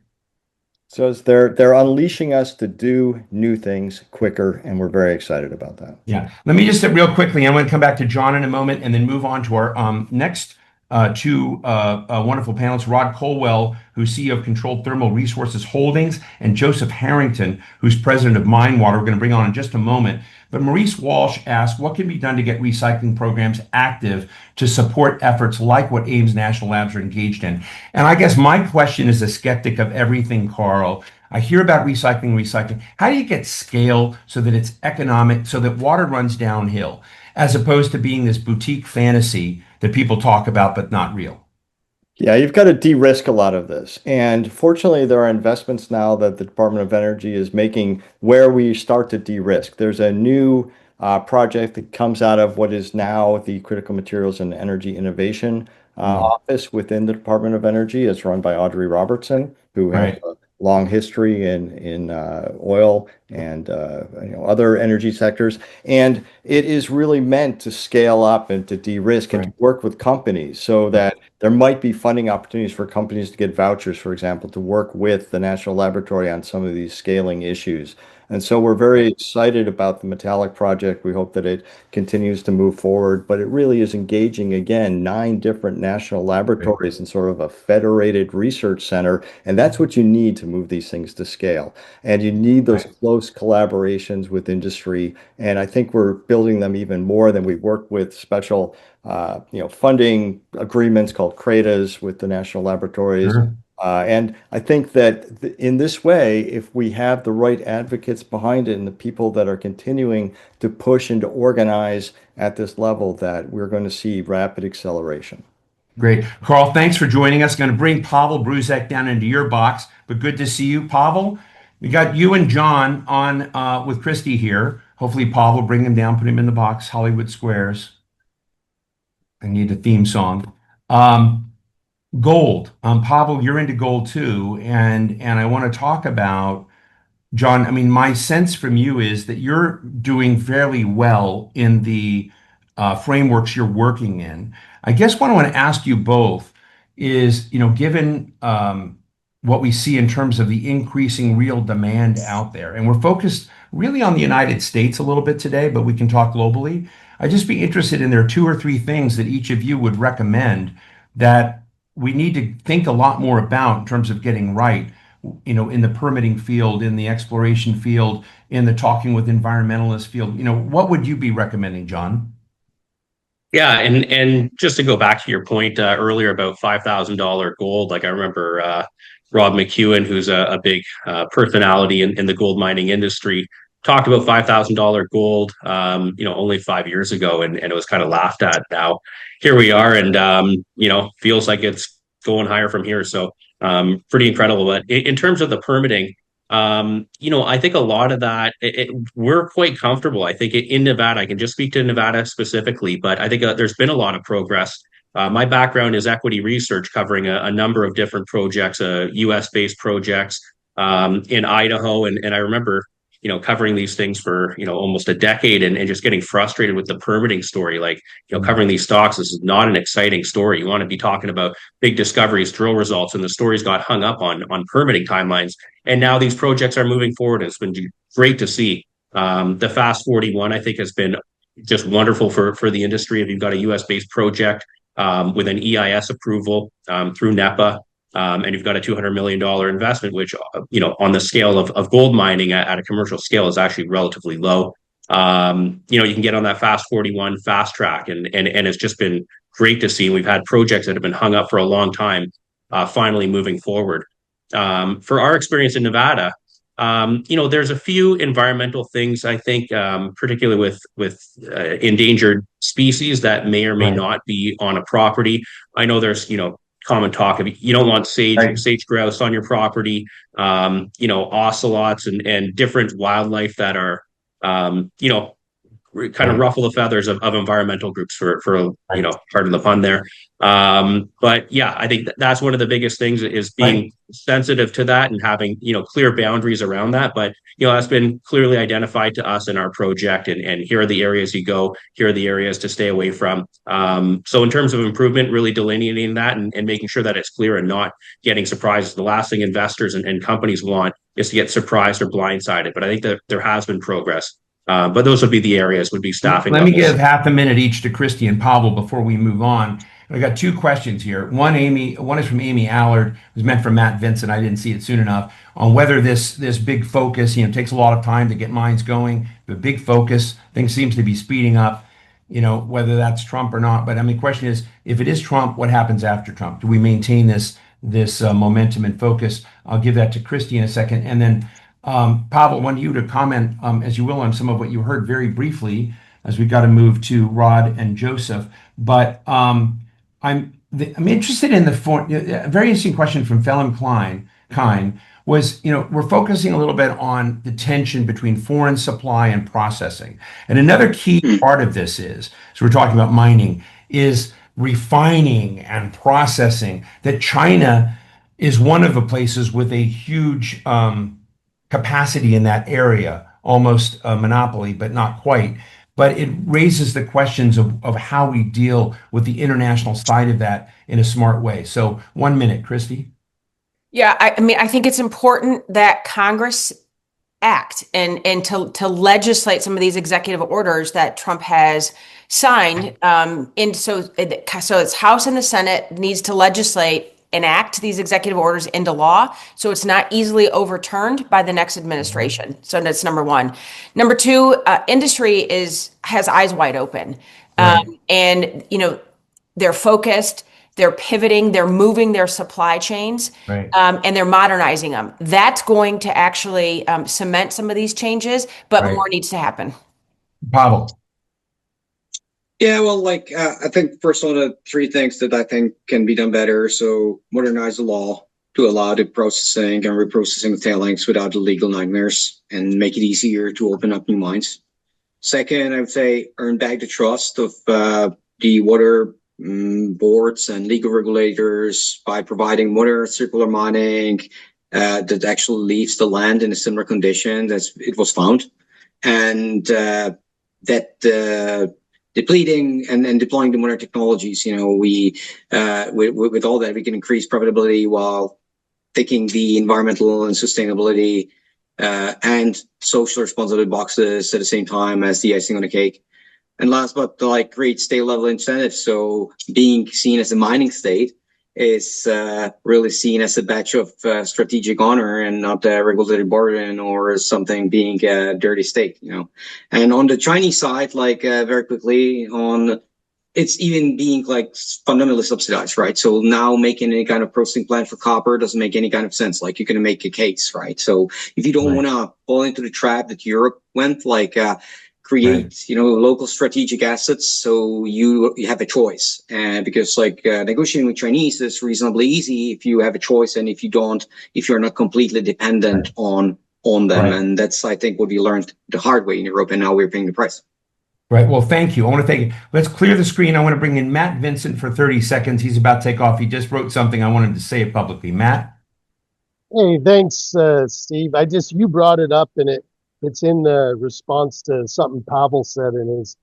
So they're unleashing us to do new things quicker, and we're very excited about that. Yeah. Let me just real quickly, I'm going to come back to John in a moment and then move on to our next two wonderful panelists, Rod Colwell, who's CEO of Controlled Thermal Resources Holdings, and Joseph Harrington, who's president of Minewater. We're going to bring on in just a moment. But Maurice Walsh asked, what can be done to get recycling programs active to support efforts like what Ames National Labs are engaged in? And I guess my question is a skeptic of everything, Carl. I hear about recycling. How do you get scale so that it's economic, so that water runs downhill, as opposed to being this boutique fantasy that people talk about but not real? Yeah, you've got to de-risk a lot of this. And fortunately, there are investments now that the Department of Energy is making where we start to de-risk. There's a new project that comes out of what is now the Critical Materials and Energy Innovation Office within the Department of Energy. It's run by Audrey Robertson, who has a long history in oil and other energy sectors. And it is really meant to scale up and to de-risk and to work with companies so that there might be funding opportunities for companies to get vouchers, for example, to work with the National Laboratory on some of these scaling issues. And so we're very excited about the Metallic project. We hope that it continues to move forward, but it really is engaging, again, 9 different national laboratories in sort of a federated research center. And that's what you need to move these things to scale. And you need those close collaborations with industry. And I think we're building them even more than we work with special funding agreements called CRADAs with the national laboratories. Sure. And I think that in this way, if we have the right advocates behind it and the people that are continuing to push and to organize at this level, that we're going to see rapid acceleration. Great. Carl, thanks for joining us. Going to bring Pavel Brůžek down into your box, but good to see you, Pavel. We got you and John on with Kristi here. Hopefully, Paul will bring him down, put him in the box. Hollywood Squares. I need a theme song. Gold. Pavel, you're into gold too, and I want to talk about John. I mean, my sense from you is that you're doing fairly well in the frameworks you're working in. I guess what I want to ask you both is, given what we see in terms of the increasing real demand out there, and we're focused really on the United States a little bit today, but we can talk globally. I'd just be interested in there are 2 or 3 things that each of you would recommend that we need to think a lot more about in terms of getting right, in the permitting field, in the exploration field, in the talking with environmentalists field. What would you be recommending, John? Yeah, and just to go back to your point earlier about $5,000 gold, like I remember Rob McEwen, who's a big personality in the gold mining industry, talked about $5,000 gold, only 5 years ago, and it was kind of laughed at. Now here we are, and feels like it's going higher from here. So pretty incredible. But in terms of the permitting, I think a lot of that, we're quite comfortable. I think in Nevada, I can just speak to Nevada specifically, but I think there's been a lot of progress. My background is equity research, covering a number of different projects, US-based projects in Idaho. And I remember, covering these things for, almost a decade and just getting frustrated with the permitting story. Like, covering these stocks, this is not an exciting story. You want to be talking about big discoveries, drill results, and the stories got hung up on permitting timelines. And now these projects are moving forward. It's been great to see. The Fast 41, I think, has been just wonderful for the industry. If you've got a US-based project with an EIS approval through NEPA, and you've got a $200 million investment, which, on the scale of gold mining at a commercial scale is actually relatively low. You can get on that Fast 41 fast track, and it's just been great to see. We've had projects that have been hung up for a long time, finally moving forward. For our experience in Nevada, there's a few environmental things, I think, particularly with endangered species that may or may not be on a property. I know there's, common talk of you don't want sage grouse on your property, ocelots and different wildlife that are, kind of ruffle the feathers of environmental groups for pardon the pun there. But yeah, I think that's one of the biggest things is being sensitive to that and having, clear boundaries around that. But, that's been clearly identified to us in our project, and here are the areas you go, here are the areas to stay away from. So in terms of improvement, really delineating that and making sure that it's clear and not getting surprises. The last thing investors and companies want is to get surprised or blindsided. But I think that there has been progress. But those would be the areas, would be staffing Let levels. me give half a minute each to Kristi and Pavel before we move on. I got 2 questions here. One is from Amy Allard, who's meant for Matt Vincent. I didn't see it soon enough, on whether this big focus, takes a lot of time to get mines going. The big focus thing seems to be speeding up, whether that's Trump or not. But I mean, the question is, if it is Trump, what happens after Trump? Do we maintain this momentum and focus? I'll give that to Kristi in a second. And then Pavel, I want you to comment, as you will, on some of what you heard very briefly, as we got to move to Rod and Joseph. But I'm interested in a very interesting question from Phelim Kine was, we're focusing a little bit on the tension between foreign supply and processing. And another key part of this is, so we're talking about mining, is refining and processing, that China is one of the places with a huge capacity in that area, almost a monopoly, but not quite. But it raises the questions of how we deal with the international side of that in a smart way. So 1 minute, Kristi. Yeah, I mean, I think it's important that Congress act and to legislate some of these executive orders that Trump has signed. And so it's House and the Senate needs to legislate, enact these executive orders into law, so it's not easily overturned by the next administration. So that's number one. Number two, industry has eyes wide open, and they're focused, they're pivoting, they're moving their supply chains, and they're modernizing them. That's going to actually cement some of these changes, but more needs to happen. Pavel. Yeah, well, I think first one of 3 things that I think can be done better. So modernize the law, to allow the processing and reprocessing of tailings without the legal nightmares and make it easier to open up new mines. Second, I would say earn back the trust of the water boards and legal regulators by providing water circular mining that actually leaves the land in a similar condition as it was found, and that depleting and deploying the modern technologies. We with all that we can increase profitability while ticking the environmental and sustainability and social responsibility boxes at the same time as the icing on the cake. And last but create state level incentives. So being seen as a mining state is really seen as a badge of strategic honor and not a regulatory burden or something being a dirty state, And on the Chinese side, very quickly on, it's even being fundamentally subsidized, right? So now making any kind of processing plant for copper doesn't make any kind of sense. You're going to make a case, right? So if you don't want to fall into the trap that Europe went, create local strategic assets so you have a choice, and because negotiating with Chinese is reasonably easy if you have a choice, and if you're not completely dependent on them, and that's I think what we learned the hard way in Europe, and now we're paying the price. Right. Well, thank you. I want to thank you. Let's clear the screen. I want to bring in Matt Vincent for 30 seconds. He's about to take off. He just wrote something. I wanted to say it publicly. Matt. Hey, thanks, Steve. You brought it up, and it's in response to something Pavel said in his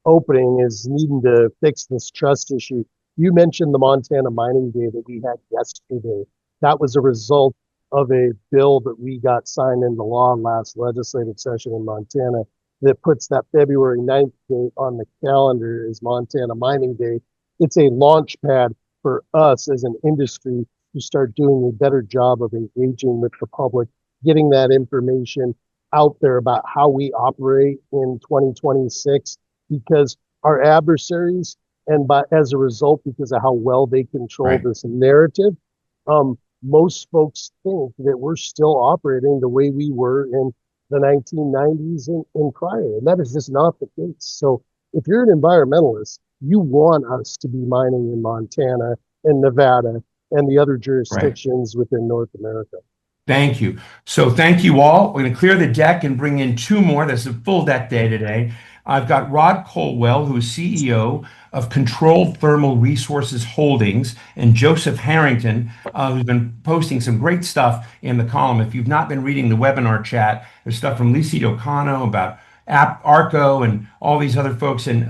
opening, is needing to fix this trust issue. You mentioned the Montana Mining Day that we had yesterday. That was a result of a bill that we got signed into law last legislative session in Montana that puts that February 9th date on the calendar as Montana Mining Day. It's a launch pad for us as an industry to start doing a better job of engaging with the public, getting that information out there about how we operate in 2026, because our adversaries, and as a result, because of how well they control this narrative, most folks think that we're still operating the way we were in the 1990s and prior, and that is just not the case. So if you're an environmentalist, you want us to be mining in Montana and Nevada and the other jurisdictions within North America. Thank you. So thank you all. We're going to clear the deck and bring in two more. This is a full deck day today. I've got Rod Colwell, who is CEO of Controlled Thermal Resources Holdings, and Joseph Harrington, who's been posting some great stuff in the column. If you've not been reading the webinar chat, there's stuff from Lisi Docano about ARCO and all these other folks, and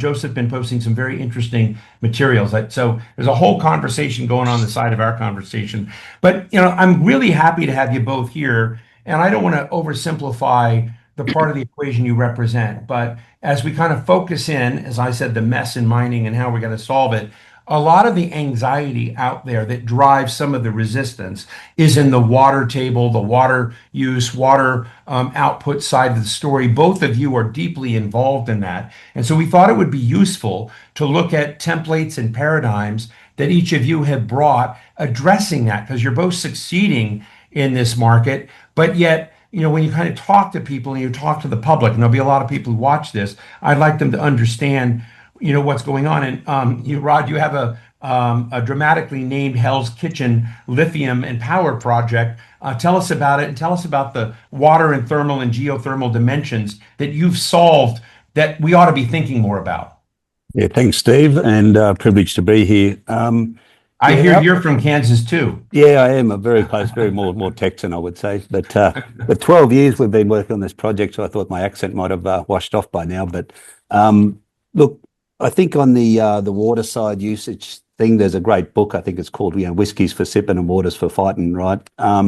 Joseph been posting some very interesting materials. So there's a whole conversation going on the side of our conversation. But I'm really happy to have you both here, and I don't want to oversimplify the part of the equation you represent, but as we kind of focus in, as I said, the mess in mining and how we're going to solve it, a lot of the anxiety out there that drives some of the resistance is in the water table, the water use, water output side of the story. Both of you are deeply involved in that. And so we thought it would be useful to look at templates and paradigms that each of you have brought addressing that, because you're both succeeding in this market, but yet, when you kind of talk to people and you talk to the public, and there'll be a lot of people who watch this, I'd like them to understand what's going on. And Rod, you have a dramatically named Hell's Kitchen lithium and power project. Tell us about it, and tell us about the water and thermal and geothermal dimensions that you've solved that we ought to be thinking more about. Yeah, thanks, Steve, and privileged to be here. I hear you're from Kansas too. Yeah, I am. A very close, very more Texan, I would say. But 12 years we've been working on this project, so I thought my accent might have washed off by now. But look, I think on the water side usage thing, there's a great book. I think it's called Whiskies for Sipping and Waters for Fighting, right? I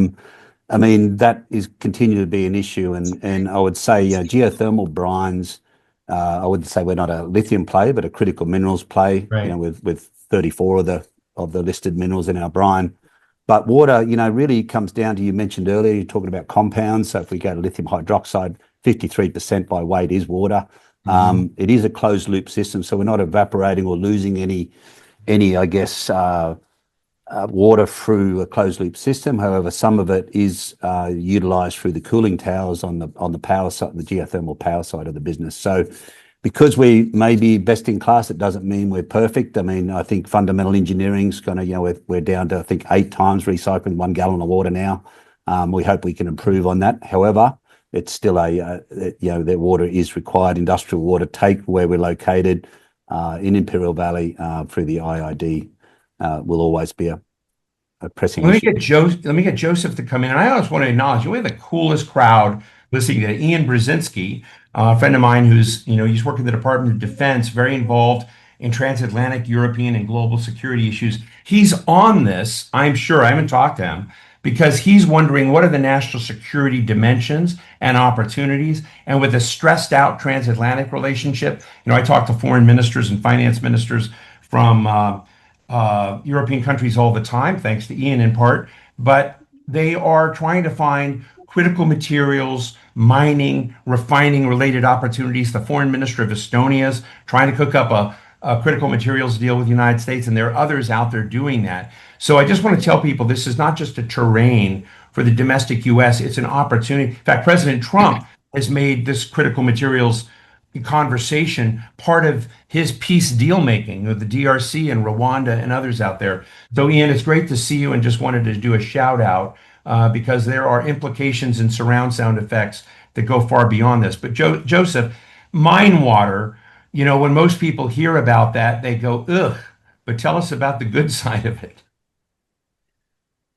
mean, that is continue to be an issue, and I would say geothermal brines. I wouldn't say we're not a lithium play, but a critical minerals play. Right. With 34 of the listed minerals in our brine. But water, really comes down to, you mentioned earlier, you're talking about compounds. So if we go to lithium hydroxide, 53% by weight is water. Mm-hmm. It is a closed loop system, so we're not evaporating or losing any I guess, water through a closed loop system. However, some of it is utilized through the cooling towers on the power side, the geothermal power side of the business. So because we may be best in class, it doesn't mean we're perfect. I mean, I think fundamental engineering's going to, we're down to, I think, 8 times recycling 1 gallon of water now. We hope we can improve on that. However, it's still that water is required. Industrial water take where we're located in Imperial Valley through the IID will always be a pressing issue. Let me get Joseph to come in. And I always want to acknowledge we have the coolest crowd listening to Ian Brzezinski, a friend of mine who's, he's working in the Department of Defense, very involved in transatlantic, European, and global security issues. He's on this, I'm sure, I haven't talked to him, because he's wondering what are the national security dimensions and opportunities. And with a stressed out transatlantic relationship, I talk to foreign ministers and finance ministers from European countries all the time, thanks to Ian in part, but they are trying to find critical materials, mining, refining related opportunities. The foreign minister of Estonia is trying to cook up a critical materials deal with the United States, and there are others out there doing that. So I just want to tell people this is not just a terrain for the domestic U.S., it's an opportunity. In fact, President Trump has made this critical materials conversation part of his peace deal making with the DRC and Rwanda and others out there. So Ian, it's great to see you, and just wanted to do a shout out because there are implications and surround sound effects that go far beyond this. But Joseph, mine water, when most people hear about that, they go, ugh, but tell us about the good side of it.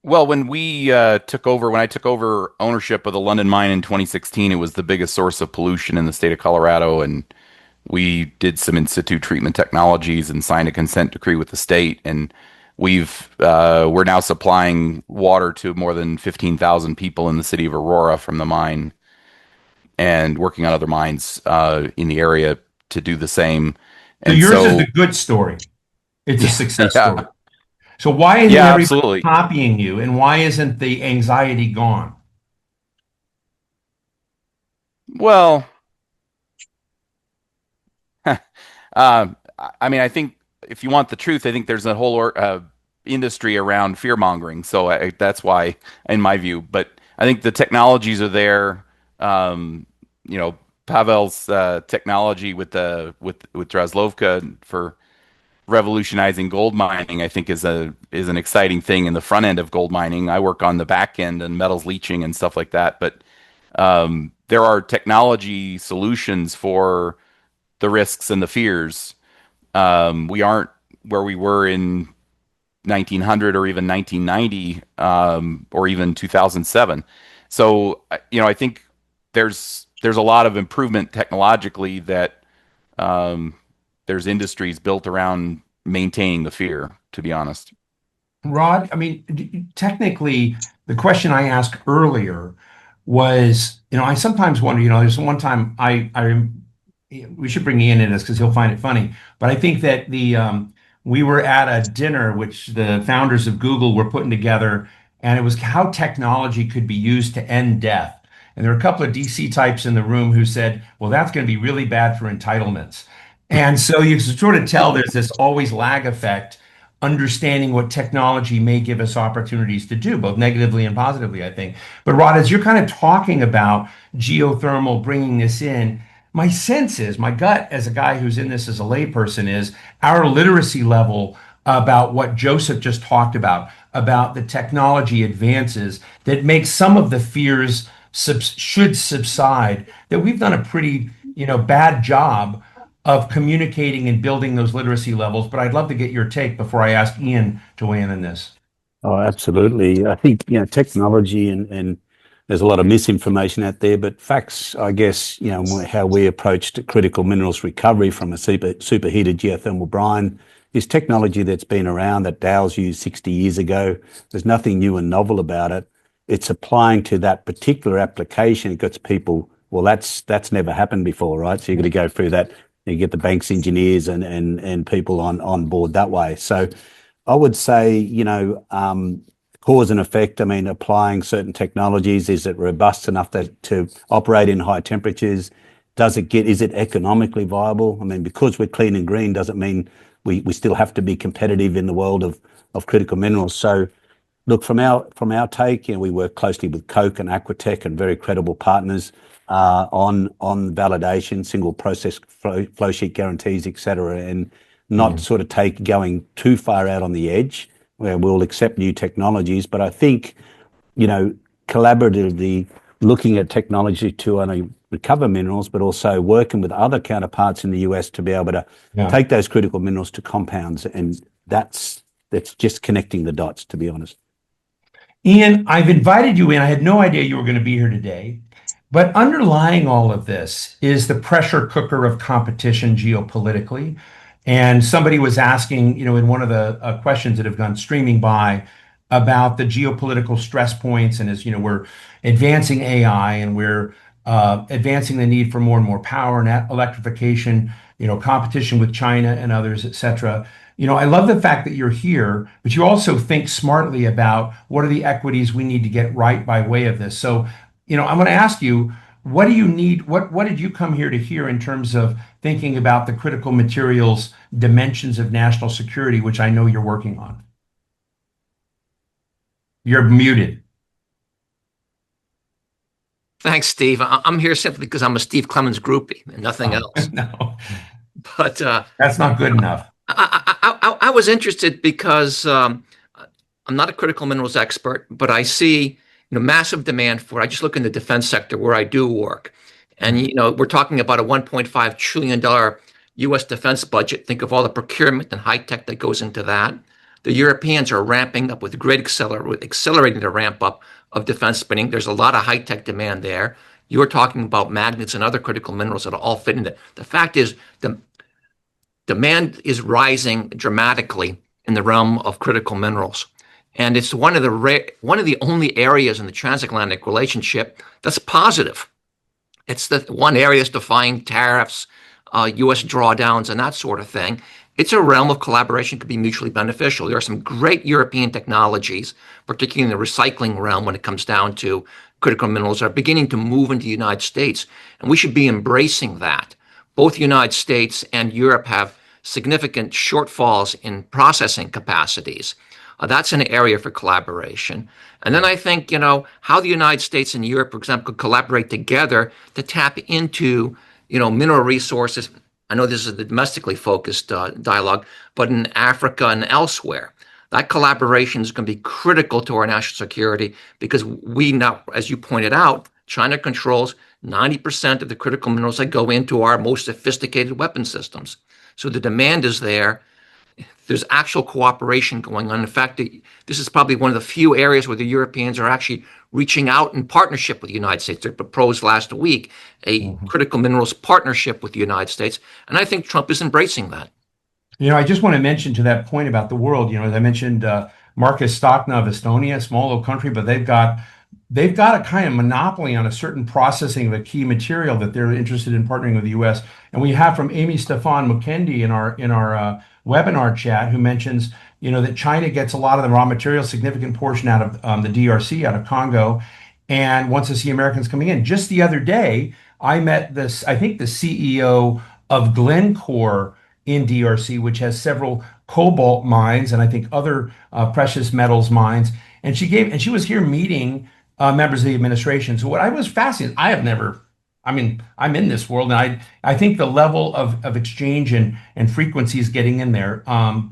Well, when I took over ownership of the London mine in 2016, it was the biggest source of pollution in the state of Colorado, and we did some in-situ treatment technologies and signed a consent decree with the state, and we're now supplying water to more than 15,000 people in the city of Aurora from the mine, and working on other mines in the area to do the same. So yours is the good story. It's a success story. So why isn't everybody copying you, and why isn't the anxiety gone? Well, I think if you want the truth, I think there's a whole industry around fear mongering. So that's why, in my view, but I think the technologies are there. Pavel's technology with Draslovka for revolutionizing gold mining, I think is an exciting thing in the front end of gold mining. I work on the back end and metals leaching and stuff like that. But there are technology solutions for the risks and the fears. We aren't where we were in 1900 or even 1990 or even 2007. So I think there's a lot of improvement technologically that there's industries built around maintaining the fear, to be honest. Rod, technically, the question I asked earlier was, I sometimes wonder, there's one time we should bring Ian in this because he'll find it funny, but I think that we were at a dinner which the founders of Google were putting together, and it was how technology could be used to end death. And there were a couple of DC types in the room who said, well, that's going to be really bad for entitlements. And so you sort of tell there's this always lag effect, understanding what technology may give us opportunities to do, both negatively and positively, I think. But Rod, as you're kind of talking about geothermal, bringing this in, my sense is, my gut as a guy who's in this as a layperson is our literacy level about what Joseph just talked about the technology advances that make some of the fears should subside, that we've done a pretty, bad job of communicating and building those literacy levels. But I'd love to get your take before I ask Ian to weigh in on this. Oh, absolutely. I think, technology and there's a lot of misinformation out there, but facts, I guess, how we approached critical minerals recovery from a superheated geothermal brine is technology that's been around, that Dow's used 60 years ago. There's nothing new and novel about it. It's applying to that particular application. It gets people, well, that's never happened before, right? So you're going to go through that. You get the bank's engineers and people on board that way. So I would say, cause and effect. Applying certain technologies, is it robust enough to operate in high temperatures? Is it economically viable? Because we're clean and green doesn't mean we still have to be competitive in the world of critical minerals. So look, from our take, we work closely with Coke and Aquatech and very credible partners. on validation, single process flow sheet guarantees, et cetera, and not sort of going too far out on the edge where we'll accept new technologies. But I think, collaboratively looking at technology to only recover minerals, but also working with other counterparts in the US to be able to take those critical minerals to compounds. And that's just connecting the dots, to be honest. Ian, I've invited you in. I had no idea you were going to be here today. But underlying all of this is the pressure cooker of competition geopolitically. And somebody was asking, in one of the questions that have gone streaming by about the geopolitical stress points. And as we're advancing AI and we're advancing the need for more and more power and electrification, competition with China and others, et cetera. I love the fact that you're here, but you also think smartly about what are the equities we need to get right by way of this. So, I'm going to ask you, what do you need? What did you come here to hear in terms of thinking about the critical materials dimensions of national security, which I know you're working on? You're muted. Thanks, Steve. I'm here simply because I'm a Steve Clemons groupie and nothing else. No, but that's not good enough. I was interested because I'm not a critical minerals expert, but I see massive demand for it. I just look in the defense sector where I do work, and we're talking about a $1.5 trillion U.S. defense budget. Think of all the procurement and high tech that goes into that. The Europeans are ramping up with great accelerating the ramp up of defense spending. There's a lot of high tech demand there. You're talking about magnets and other critical minerals that all fit into it. The fact is, the demand is rising dramatically in the realm of critical minerals, and it's one of the only areas in the transatlantic relationship that's positive. It's the one area that's defying tariffs, U.S. drawdowns, and that sort of thing. It's a realm of collaboration, could be mutually beneficial. There are some great European technologies, particularly in the recycling realm when it comes down to critical minerals, that are beginning to move into the United States, and we should be embracing that. Both the United States and Europe have significant shortfalls in processing capacities. That's an area for collaboration. And then I think, how the United States and Europe, for example, could collaborate together to tap into, mineral resources. I know this is a domestically focused dialogue, but in Africa and elsewhere, that collaboration is going to be critical to our national security because we now, as you pointed out, China controls 90% of the critical minerals that go into our most sophisticated weapon systems. So the demand is there. There's actual cooperation going on. In fact, this is probably one of the few areas where the Europeans are actually reaching out in partnership with the United States. They proposed last week a critical minerals partnership with the United States, and I think Trump is embracing that. I just want to mention to that point about the world, as I mentioned, Marcus Stockna of Estonia, a small little country, but they've got a kind of monopoly on a certain processing of a key material that they're interested in partnering with the U.S. And we have from Amy Stefan Mukendi in our webinar chat, who mentions, that China gets a lot of the raw material, significant portion out of the DRC, out of Congo, and wants to see Americans coming in. Just the other day, I met the CEO of Glencore in DRC, which has several cobalt mines and I think other precious metals mines. And she was here meeting members of the administration. So what I was fascinated, I'm in this world, and I think the level of exchange and frequency is getting in there.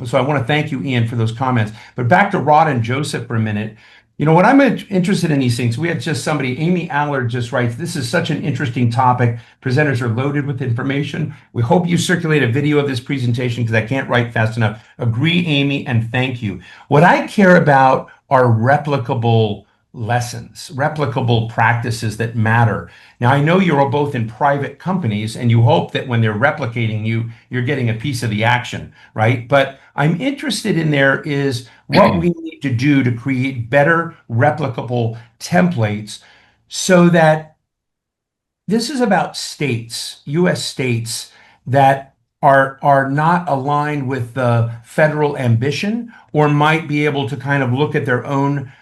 So I want to thank you, Ian, for those comments. But back to Rod and Joseph for a minute. What I'm interested in these things, we had just somebody, Amy Allard just writes, this is such an interesting topic. Presenters are loaded with information. We hope you circulate a video of this presentation because I can't write fast enough. Agree, Amy, and thank you. What I care about are replicable lessons, replicable practices that matter. Now, I know you're both in private companies and you hope that when they're replicating you're getting a piece of the action, right? But I'm interested in there is what we need to do to create better replicable templates so that this is about states, US states that are not aligned with the federal ambition or might be able to kind of look at their own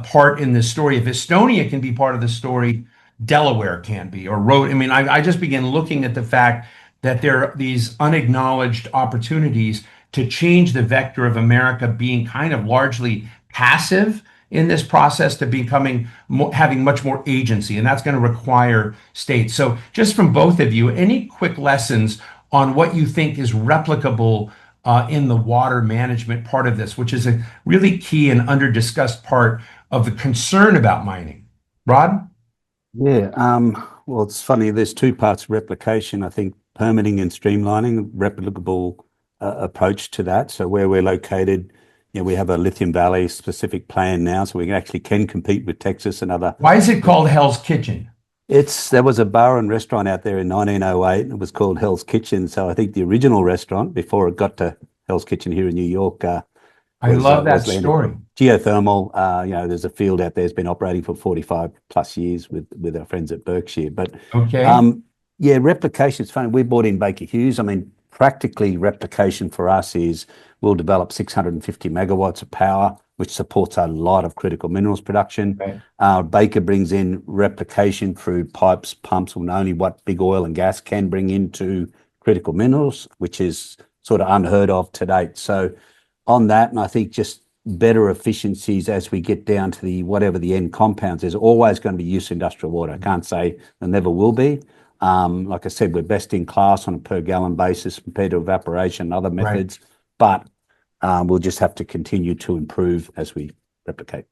part in this story. If Estonia can be part of the story, Delaware can be, or Rhode. I just began looking at the fact that there are these unacknowledged opportunities to change the vector of America being kind of largely passive in this process to becoming having much more agency, and that's going to require states. So just from both of you, any quick lessons on what you think is replicable in the water management part of this, which is a really key and under-discussed part of the concern about mining? Rod? Yeah, well, it's funny. There's two parts of replication. I think permitting and streamlining, replicable approach to that. So where we're located, we have a Lithium Valley specific plan now, so we actually can compete with Texas and other. Why is it called Hell's Kitchen? There was a bar and restaurant out there in 1908, and it was called Hell's Kitchen. So I think the original restaurant, before it got to Hell's Kitchen here in New York, I love that story. Geothermal, there's a field out there that's been operating for 45 plus years with our friends at Berkshire. But okay, replication is funny. We bought in Baker Hughes. I mean, practically replication for us is we'll develop 650 megawatts of power, which supports a lot of critical minerals production. Right. Baker brings in replication through pipes, pumps, and only what big oil and gas can bring into critical minerals, which is sort of unheard of to date. So on that, and I think just better efficiencies as we get down to the whatever the end compounds, there's always going to be use industrial water. I can't say there never will be. Like I said, we're best in class on a per gallon basis compared to evaporation and other methods, right. But we'll just have to continue to improve as we replicate.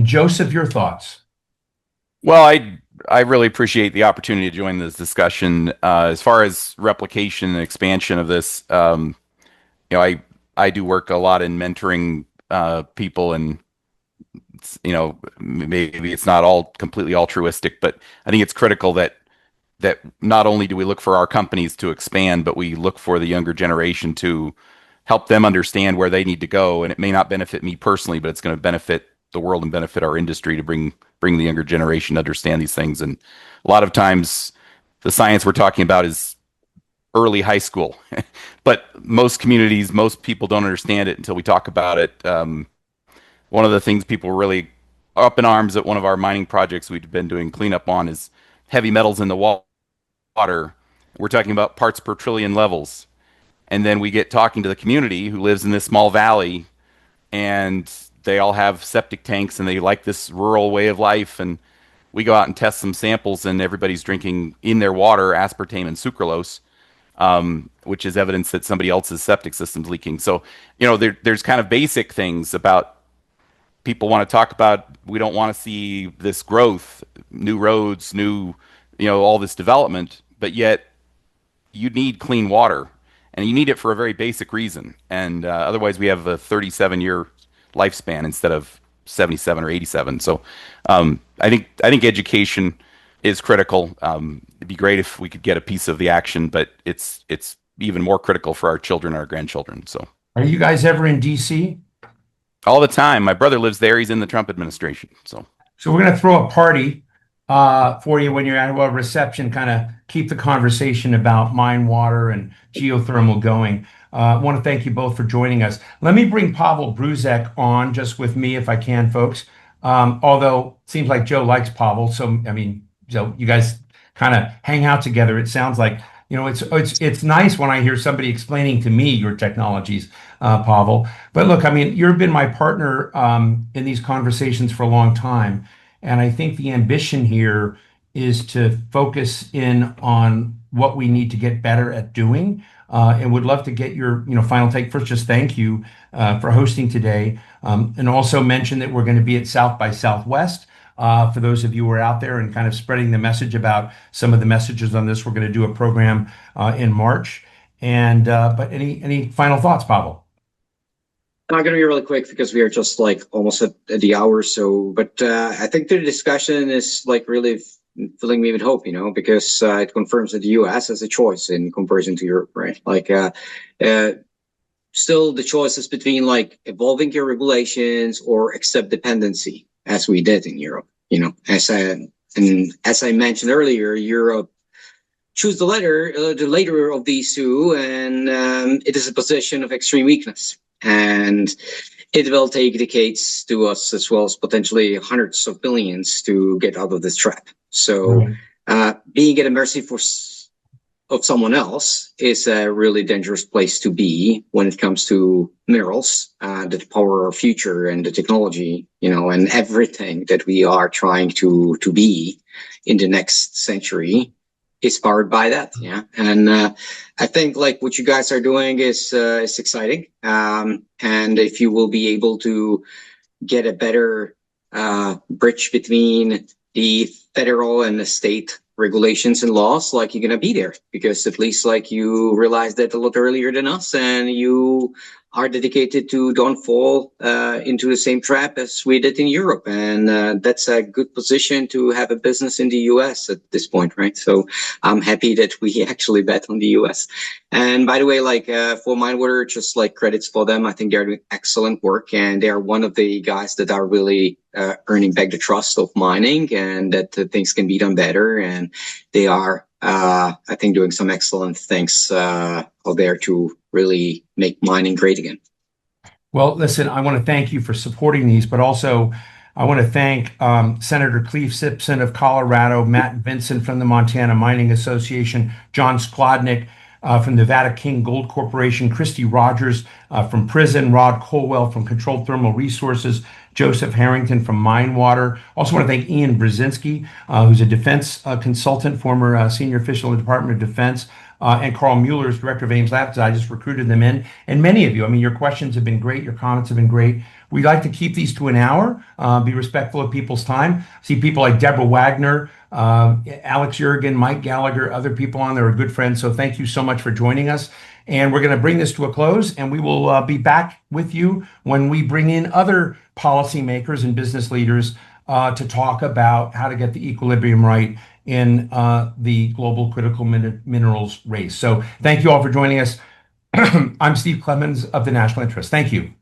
Joseph, your thoughts? Well, I really appreciate the opportunity to join this discussion. As far as replication and expansion of this, I do work a lot in mentoring people, and maybe it's not all completely altruistic, but I think it's critical that not only do we look for our companies to expand, but we look for the younger generation to help them understand where they need to go. And it may not benefit me personally, but it's going to benefit the world and benefit our industry to bring the younger generation to understand these things. And a lot of times the science we're talking about is early high school, but most communities, most people don't understand it until we talk about it. One of the things people were really up in arms at one of our mining projects we've been doing cleanup on is heavy metals in the water. We're talking about parts per trillion levels. And then we get talking to the community who lives in this small valley, and they all have septic tanks and they like this rural way of life. And we go out and test some samples, and everybody's drinking in their water aspartame and sucralose, which is evidence that somebody else's septic system's leaking. So, there's kind of basic things about people want to talk about. We don't want to see this growth, new roads, all this development, but yet you need clean water, and you need it for a very basic reason. And otherwise we have a 37-year lifespan instead of 77 or 87. So I think education is critical. It'd be great if we could get a piece of the action, but it's even more critical for our children and our grandchildren. So, are you guys ever in DC? All the time. My brother lives there. He's in the Trump administration. So we're going to throw a party for you when you're at a reception, kind of keep the conversation about mine water and geothermal going. I want to thank you both for joining us. Let me bring Pavel Brůžek on just with me if I can, folks. Although it seems like Joe likes Pavel. So, Joe, you guys kind of hang out together. It sounds like, it's nice when I hear somebody explaining to me your technologies, Pavel. But look, you've been my partner in these conversations for a long time. And I think the ambition here is to focus in on what we need to get better at doing. And would love to get your final take. First, just thank you for hosting today. And also mention that we're going to be at South by Southwest. For those of you who are out there and kind of spreading the message about some of the messages on this, we're going to do a program in March. And but any final thoughts, Pavel? I'm not going to be really quick because we are just like almost at the hour. So, but I think the discussion is like really filling me with hope, because it confirms that the U.S. has a choice in comparison to Europe, right? Like, still the choice is between like evolving your regulations or accept dependency, as we did in Europe. As I mentioned earlier, Europe choose the later of these two, and it is a position of extreme weakness. And it will take decades to us, as well as potentially hundreds of billions, to get out of this trap. So being at the mercy of someone else is a really dangerous place to be when it comes to minerals, the power of future and the technology, and everything that we are trying to be in the next century is powered by that. Yeah. And I think like what you guys are doing is exciting. And if you will be able to get a better bridge between the federal and the state regulations and laws, like you're going to be there, because at least like you realized that a lot earlier than us, and you are dedicated to don't fall into the same trap as we did in Europe. And that's a good position to have a business in the US at this point, right? So I'm happy that we actually bet on the US. And by the way, like for Minewater, just like credits for them. I think they're doing excellent work, and they're one of the guys that are really earning back the trust of mining, and that things can be done better. And they are, I think, doing some excellent things out there to really make mining great again. Well, listen, I want to thank you for supporting these, but also I want to thank Senator Cleave Simpson of Colorado, Matt Vincent from the Montana Mining Association, John Sclodnick from Nevada King Gold Corporation, Kristi Rogers from Prison, Rod Colwell from Controlled Thermal Resources, Joseph Harrington from Minewater. Also want to thank Ian Brzezinski, who's a defense consultant, former senior official in the Department of Defense, and Carl Mueller is director of Ames Labs. I just recruited them in. And many of you, I mean, your questions have been great. Your comments have been great. We like to keep these to an hour, be respectful of people's time. See people like Deborah Wagner, Alex Jurgen, Mike Gallagher, other people on there are good friends. So thank you so much for joining us. And we're going to bring this to a close, and we will be back with you when we bring in other policymakers and business leaders to talk about how to get the equilibrium right in the global critical minerals race. So thank you all for joining us. I'm Steve Clemons of the National Interest. Thank you.